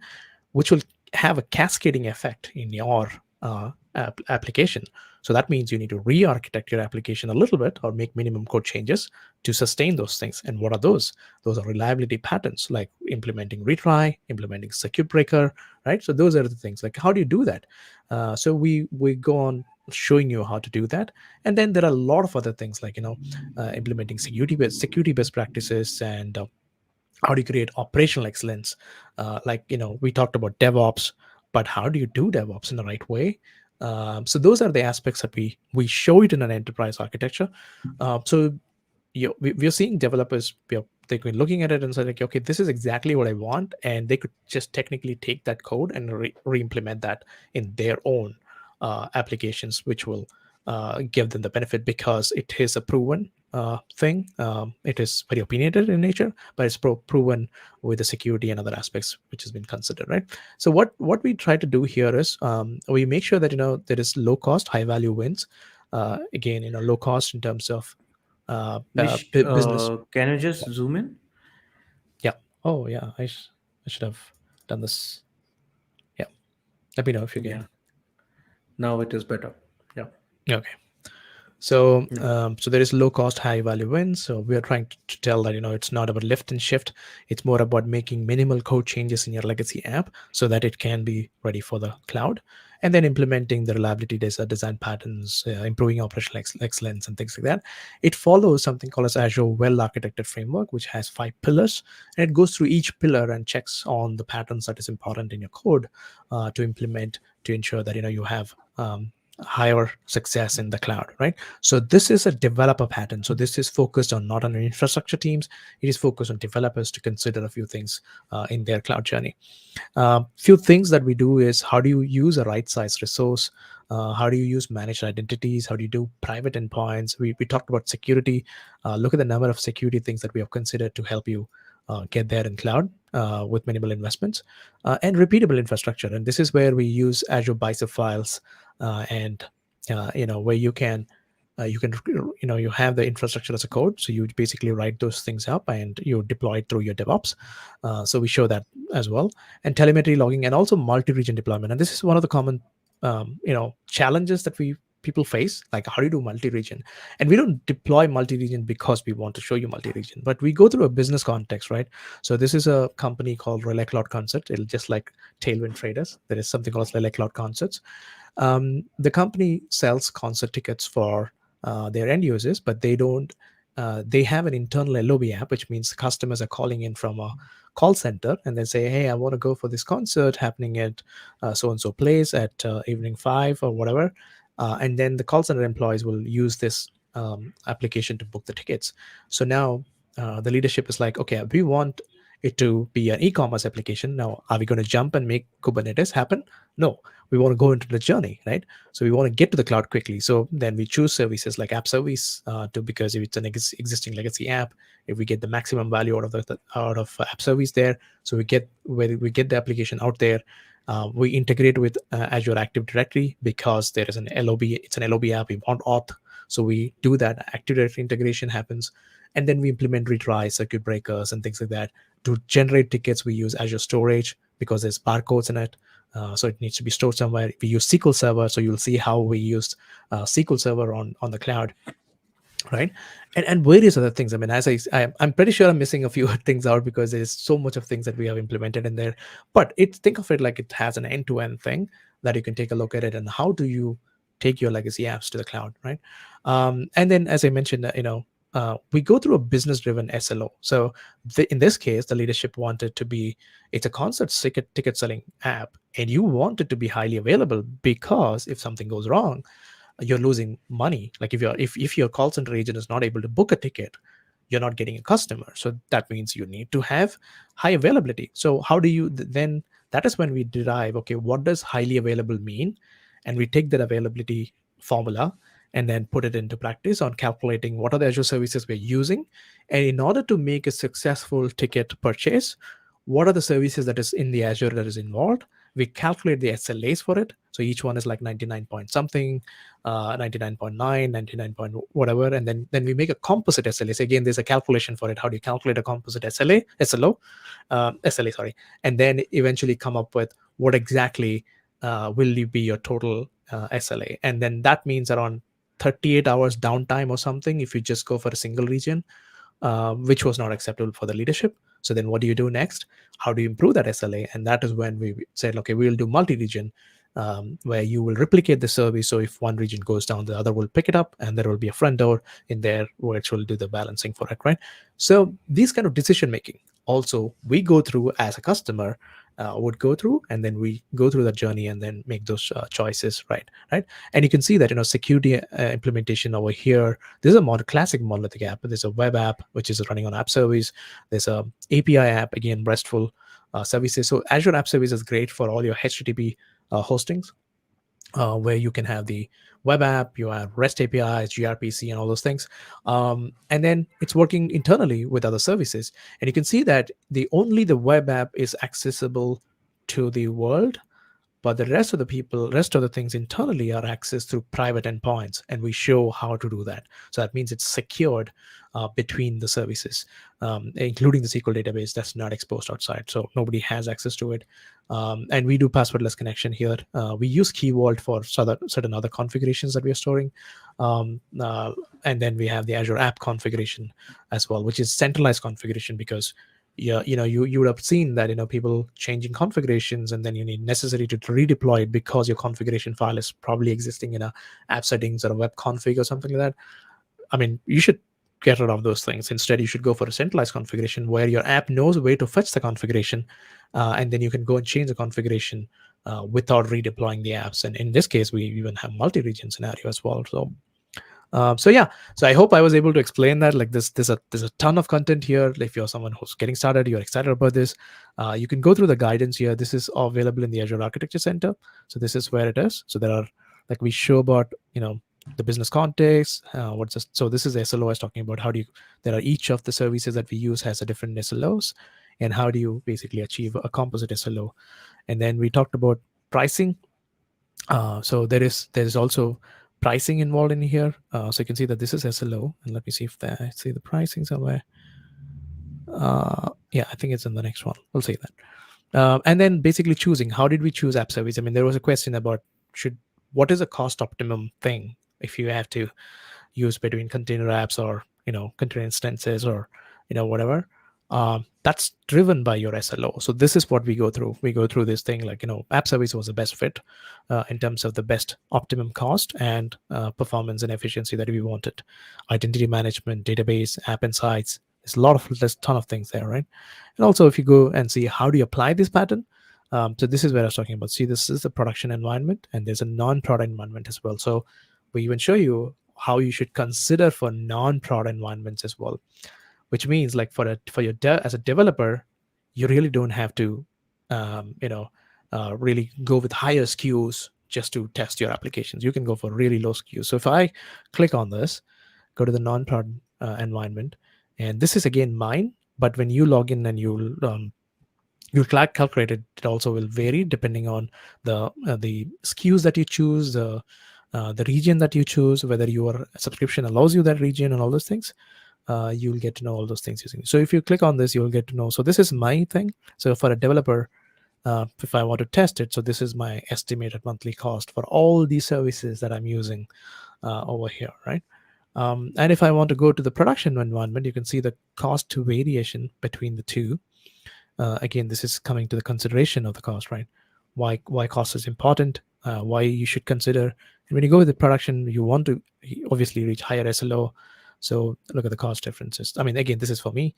which will have a cascading effect in your application. So that means you need to re-architect your application a little bit or make minimum code changes to sustain those things. And what are those? Those are reliability patterns, like implementing retry, implementing circuit breaker, right? So those are the things. Like, how do you do that? So we go on showing you how to do that. And then there are a lot of other things, like implementing security best practices, and how do you create operational excellence. Like, we talked about DevOps, but how do you do DevOps in the right way? So those are the aspects that we show it in an enterprise architecture. So we're seeing developers, they've been looking at it and saying, like, okay, this is exactly what I want, and they could just technically take that code and re-implement that in their own applications, which will give them the benefit, because it is a proven thing. It is very opinionated in nature, but it's proven with the security and other aspects which has been considered, right? So what we try to do here is, we make sure that there is low cost, high value wins. Again, low cost in terms of Nish, business. can you Yeah. just zoom in? Yeah. Oh, yeah. I should have done this. Yeah. Let me know if you Yeah. can. Now it is better. Yeah. Okay. So, Yeah. so there is low cost, high value wins. So we are trying to tell that it's not about lift and shift. It's more about making minimal code changes in your legacy app so that it can be ready for the cloud, and then implementing the reliability design patterns, improving operational excellence, and things like that. It follows something called as Azure well-architected framework, which has 5 pillars, and it goes through each pillar and checks on the patterns that is important in your code to implement, to ensure that you have higher success in the cloud, right? So this is a developer pattern. So this is focused on not on infrastructure teams. It is focused on developers to consider a few things in their cloud journey. Few things that we do is, how do you use a right size resource? How do you use managed identities? How do you do private endpoints? We talked about security. Look at the number of security things that we have considered to help you get there in cloud with minimal investments, and repeatable infrastructure. And this is where we use Azure bicep files, and where you have the infrastructure as a code. So you basically write those things up and you deploy it through your DevOps. So we show that as well, and telemetry logging, and also multi-region deployment. And this is one of the common challenges that people face, like, how do you do multi-region? And we don't deploy multi-region because we want to show you multi-region, but we go through a business context, right? So this is a company called Relay Cloud Concept. It'll just like Tailwind Traders. There is something called Relay Cloud Concepts. The company sells concert tickets for their end users, but they don't they have an internal LOB app, which means customers are calling in from a call center and they say, hey, I want to go for this concert happening at so and so place at evening 5 or whatever. And then the call center employees will use this application to book the tickets. So now the leadership is like, okay, we want it to be an e-commerce application. Now, are we going to jump and make Kubernetes happen? No, we want to go into the journey, right? So we want to get to the cloud quickly. So then we choose services like app service because if it's an existing legacy app, if we get the maximum value out of out of app service there, so we get the application out there. We integrate with Azure Active Directory because there is an LOB. It's an LOB app. We want auth, so we do that. Active Directory integration happens, and then we implement retries, circuit breakers, and things like that. To generate tickets, we use Azure Storage because there's barcodes in it. So it needs to be stored somewhere. We use SQL Server, so you'll see how we used SQL Server on the cloud, right? And various other things. I mean, I'm pretty sure I'm missing a few things out because there's so much of things that we have implemented in there. But think of it like it has an end-to-end thing that you can take a look at it, and how do you take your legacy apps to the cloud, right? And then, as I mentioned, we go through a business-driven SLO. So in this case, the leadership wanted to be, it's a concert ticket selling app, and you want it to be highly available because if something goes wrong, you're losing money. Like if your call center agent is not able to book a ticket, you're not getting a customer. So that means you need to have high availability. So how do you then, that is when we derive, okay, what does highly available mean? And we take that availability formula and then put it into practice on calculating what are the Azure services we're using. And in order to make a successful ticket purchase, what are the services that is in the Azure that is involved? We calculate the SLAs for it. So each one is like 99 point something, 99.9, 99 point whatever. And then we make a composite SLA. So again, there's a calculation for it. How do you calculate a composite SLA, sorry. And then eventually come up with what exactly will be your total SLA. And then that means around 38 hours downtime or something if you just go for a single region, which was not acceptable for the leadership. So then what do you do next? How do you improve that SLA? And that is when we said, okay, we'll do multi-region, where you will replicate the service. So if one region goes down, the other will pick it up, and there will be a front door in there which will do the balancing for it, right? So these kind of decision making also we go through as a customer would go through, and then we go through that journey and then make those choices, right? And you can see that security implementation over here. This is a classic monolithic app. There's a web app which is running on app service. There's a API app, again RESTful services. So Azure App Service is great for all your HTTP hostings, where you can have the web app, you have REST APIs, gRPC, and all those things. And then it's working internally with other services. And you can see that the web app is accessible to the world, but the rest of the things internally are accessed through private endpoints, and we show how to do that. So that means it's secured between the services, including the SQL database that's not exposed outside. So nobody has access to it. And we do passwordless connection here. We use Key Vault for certain other configurations that we are storing. And then we have the Azure app configuration as well, which is centralized configuration because you would have seen that people changing configurations, and then you need necessary to redeploy it because your configuration file is probably existing in a app settings or a web config or something like that. I mean, you should get rid of those things. Instead, you should go for a centralized configuration where your app knows where to fetch the configuration, and then you can go and change the configuration without redeploying the apps. And in this case, we even have multi-region scenario as well. So I hope I was able to explain that. Like there's a ton of content here. If you're someone who's getting started, you're excited about this, you can go through the guidance here. This is available in the Azure Architecture Center. So this is where it is. So there are, like we show about the business context. So this is the SLO I was talking about. There are each of the services that we use has a different SLOs, and how do you basically achieve a composite SLO? And then we talked about pricing. So there's also pricing involved in here. So you can see that this is SLO, and let me see if I see the pricing somewhere. Yeah, I think it's in the next one. We'll see that. And then basically choosing, how did we choose app service? I mean, there was a question about what is a cost optimum thing if you have to use between container apps or container instances or whatever. That's driven by your SLO. So this is what we go through. We go through this thing like, app service was the best fit in terms of the best optimum cost and performance and efficiency that we wanted. Identity management, database, app insights. There's a ton of things there, right? And also, if you go and see how do you apply this pattern, so this is where I was talking about. See, this is the production environment, and there's a non-prod environment as well. So we even show you how you should consider for non-prod environments as well, which means like as a developer, you really don't have to, really go with higher SKUs just to test your applications. You can go for really low SKUs. So if I click on this, go to the non-prod environment, and this is again mine. But when you log in and you'll calculate it, it also will vary depending on the SKUs that you choose, the region that you choose, whether your subscription allows you that region and all those things. You'll get to know all those things using it. So if you click on this, you'll get to know. So this is my thing. So for a developer, if I want to test it, so this is my estimated monthly cost for all these services that I'm using over here, right? And if I want to go to the production environment, you can see the cost variation between the two. Again, this is coming to the consideration of the cost, right? Why cost is important, why you should consider. And when you go with the production, you want to obviously reach higher SLO. So look at the cost differences. I mean, again, this is for me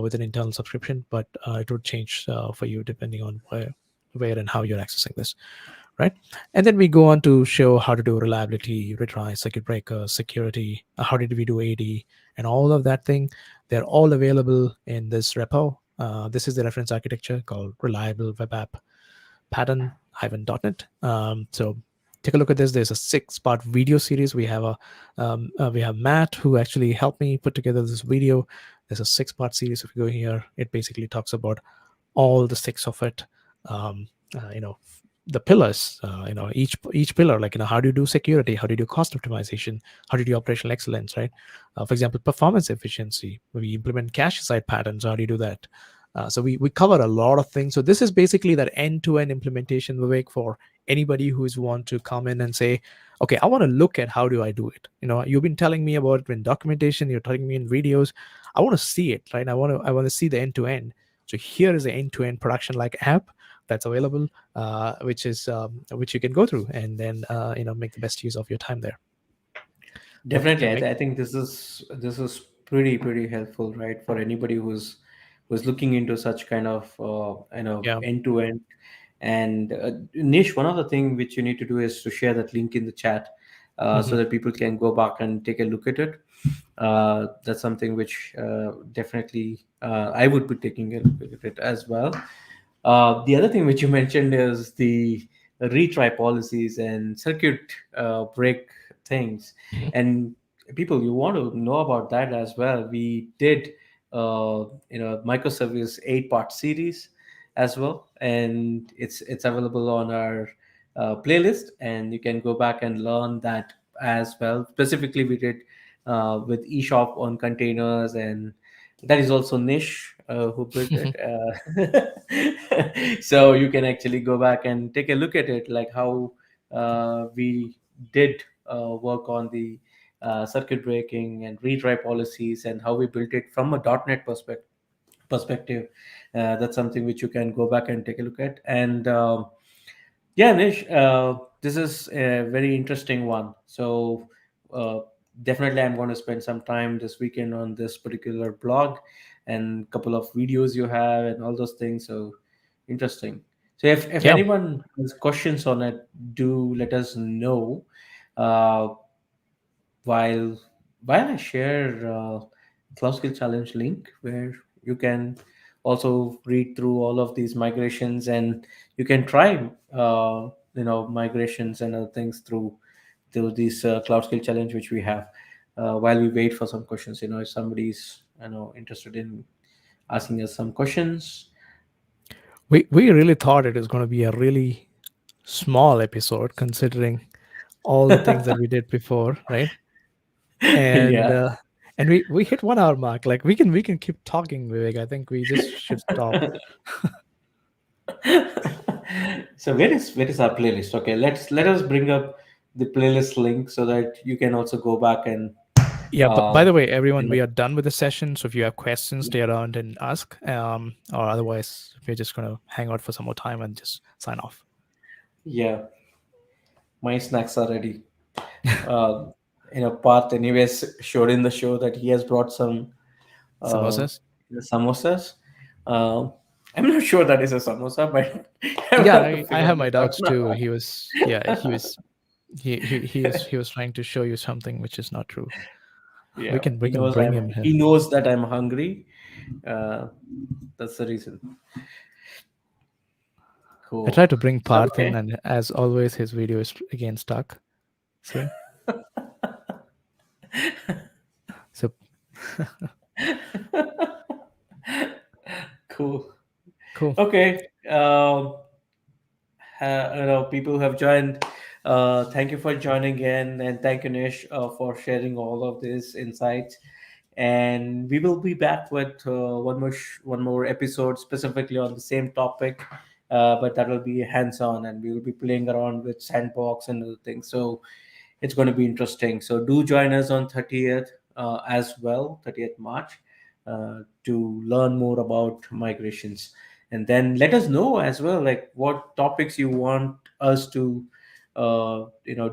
with an internal subscription, but it would change for you depending on where and how you're accessing this, right? And then we go on to show how to do reliability, retry, circuit breaker, security, how did we do AD, and all of that thing. They're all available in this repo. This is the reference architecture called Reliable Web App Pattern-.net. So take a look at this. There's a 6-part video series. We have we have Matt who actually helped me put together this video. There's a 6-part series. If you go here, it basically talks about all the 6 of it. The pillars, each pillar, like, how do you do security? How do you do cost optimization? How do you do operational excellence, right? For example, performance efficiency. We implement cache side patterns. How do you do that? So we cover a lot of things. So this is basically that end-to-end implementation, Vivek, for anybody who's want to come in and say, okay, I want to look at how do I do it. You've been telling me about it in documentation. You're telling me in videos. I want to see it, right? I want to see the end-to-end. So here is the end-to-end production-like app that's available, which you can go through and then make the best use of your time there. Definitely, Yeah, I think this is pretty helpful, right, for anybody who's looking into such kind of yeah. end to end. And Nish, one of the thing which you need to do is to share that link in the chat, so Mhm. that people can go back and take a look at it. That's something which definitely I would be taking a look at it as well. The other thing which you mentioned is the retry policies and circuit break things. And people, you want to know about that as well. We did, microservice 8-part series as well, and it's available on our playlist, and you can go back and learn that as well. Specifically, we did with eShop on containers, and that is also Nish who built it. So you can actually go back and take a look at it, like how we did work on the circuit breaking and retry policies, and how we built it from a .NET perspective. That's something which you can go back and take a look at. And yeah, Nish, this is a very interesting one. So uh, definitely, I'm going to spend some time this weekend on this particular blog and couple of videos you have and all those things. So interesting. So if Yeah. anyone has questions on it, do let us know. Uh, while while I share Cloud Skill Challenge link, where you can also read through all of these migrations, and you can try migrations and other things through this Cloud Skill Challenge which we have. While we wait for some questions, if somebody's interested in asking us some questions. We really thought it was going to be a really small episode considering all the things that we did before, right? And Yeah. we hit 1 hour mark. Like we can keep talking, Vivek. I think we just should stop. So where is our playlist? Okay, let us bring up the playlist link so that you can also go back and Yeah, but by Um, the way, everyone, you know, we are done with the session. So if you have questions, stay around and ask. Or otherwise, we're just gonna hang out for some more time and just sign off. yeah, my snacks are ready. Uh, Part anyways showed in the show that he has brought some uh, Samosas? samosas. Um, I'm not sure that is a samosa, but I will Yeah, have to I figure have my that out doubts too. now. He was trying to show you something which is not true. Yeah, We can bring him here. he knows that I'm hungry. Uh, that's the reason. I Cool. tried to bring So Parth in, okay. and as always, his video is again stuck. See? So Cool. cool. Okay. People who have joined. Thank you for joining in, and thank you, Nish, for sharing all of these insights. And we will be back with one more episode specifically on the same topic, but that will be hands-on, and we will be playing around with sandbox and other things. So it's going to be interesting. So do join us on 30th as well, 30th March, to learn more about migrations. And then let us know as well, like what topics you want us to,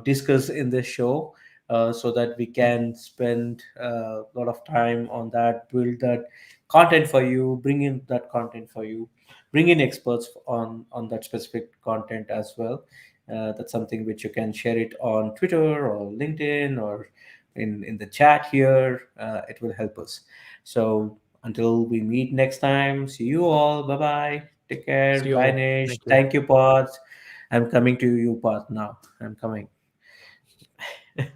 discuss in this show, so that we can spend a lot of time on that, build that content for you, bring in that content for you, bring in experts on that specific content as well. That's something which you can share it on Twitter or LinkedIn or in the chat here. It will help us. So until we meet next time, see you all. Bye bye. Take See care. you Bye, all. Nish. Thank you. Thank you, Path. I'm coming to you, Path, now. I'm coming. Bye.